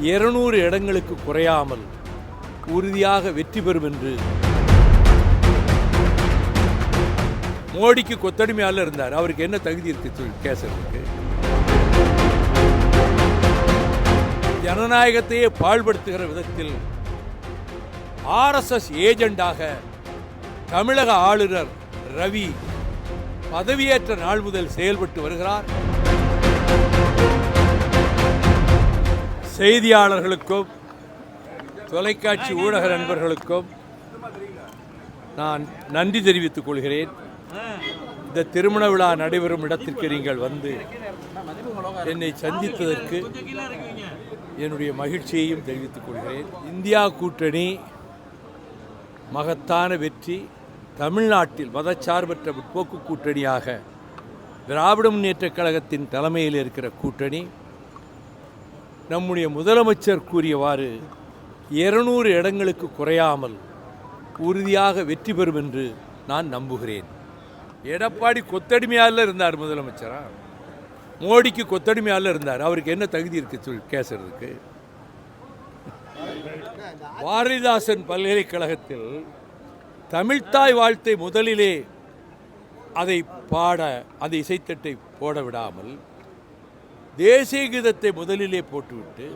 200 இடங்களுக்கு குறையாமல் உறுதியாக வெற்றி பெறும் என்று மோடிக்கு கொத்தடிமையாளர் இருந்தார். அவருக்கு என்ன தகுதி இருக்கு பேசுறதுக்கு? ஜனநாயகத்தையே பாழ்படுத்துகிற விதத்தில் RSS ஏஜெண்டாக தமிழக ஆளுநர் ரவி பதவியேற்ற நாள் முதல் செயல்பட்டு வருகிறார். செய்தியாளர்களுக்கும் தொலைக்காட்சி ஊடக நண்பர்களுக்கும் நான் நன்றி தெரிவித்துக் கொள்கிறேன். இந்த திருமண விழா நடைபெறும் இடத்திற்கு நீங்கள் வந்து என்னை சந்தித்ததற்கு என்னுடைய மகிழ்ச்சியையும் தெரிவித்துக் கொள்கிறேன். இந்தியா கூட்டணி மகத்தான வெற்றி. தமிழ்நாட்டில் மதச்சார்பற்ற முற்போக்கு கூட்டணியாக திராவிட முன்னேற்றக் கழகத்தின் தலைமையில் இருக்கிற கூட்டணி நம்முடைய முதலமைச்சர் கூறியவாறு 200 இடங்களுக்கு குறையாமல் உறுதியாக வெற்றி பெறும் என்று நான் நம்புகிறேன். எடப்பாடி கொத்தடிமையாளர் இருந்தார் முதலமைச்சரா? மோடிக்கு கொத்தடிமையாளர் இருந்தார். அவருக்கு என்ன தகுதி இருக்கு பேசுறதுக்கு? பாரதிதாசன் பல்கலைக்கழகத்தில் தமிழ்த்தாய் வாழ்த்தை முதலிலே அதை பாட அந்த இசைத்தட்டை போட விடாமல் தேசிய கீதத்தை முதலிலே போட்டுவிட்டு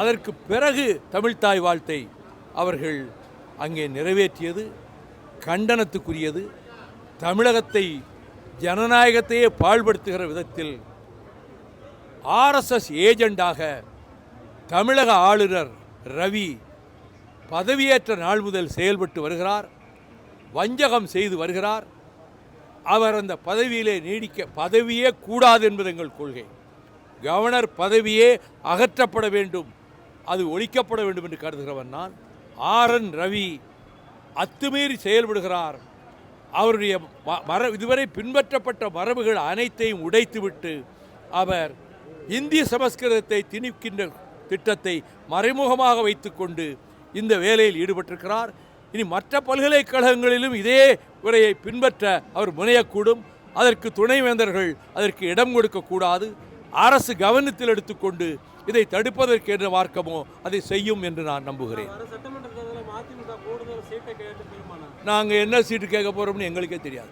அதற்கு பிறகு தமிழ்த்தாய் வாழ்த்தை அவர்கள் அங்கே நிறைவேற்றியது கண்டனத்துக்குரியது. தமிழகத்தை ஜனநாயகத்தையே பாழ்படுத்துகிற விதத்தில் RSS ஏஜெண்டாக தமிழக ஆளுநர் ரவி பதவியேற்ற நாள் முதல் செயல்பட்டு வருகிறார். வஞ்சகம் செய்து வருகிறார். அவர் அந்த பதவியிலே நீடிக்க பதவியே கூடாது என்பது எங்கள் கொள்கை. கவர்னர் பதவியே அகற்றப்பட வேண்டும், அது ஒழிக்கப்பட வேண்டும் என்று கருதுகிறவன் நான். RN ரவி அத்துமீறி செயல்படுகிறார். அவருடைய இதுவரை பின்பற்றப்பட்ட மரபுகள் அனைத்தையும் உடைத்துவிட்டு அவர் இந்திய சமஸ்கிருதத்தை திணிக்கின்ற திட்டத்தை மறைமுகமாக வைத்துக்கொண்டு இந்த வேலையில் ஈடுபட்டிருக்கிறார். இனி மற்ற பல்கலைக்கழகங்களிலும் இதே முறையை பின்பற்ற அவர் முனையக்கூடும். அதற்கு துணைவேந்தர்கள் அதற்கு இடம் கொடுக்கக்கூடாது. அரசு கவனத்தில் எடுத்துக்கொண்டு இதை தடுப்பதற்கு என்ற மார்க்கமோ அதை செய்யும் என்று நான் நம்புகிறேன். நாங்கள் என்ன சீட்டு கேட்க போகிறோம்னு எங்களுக்கே தெரியாது.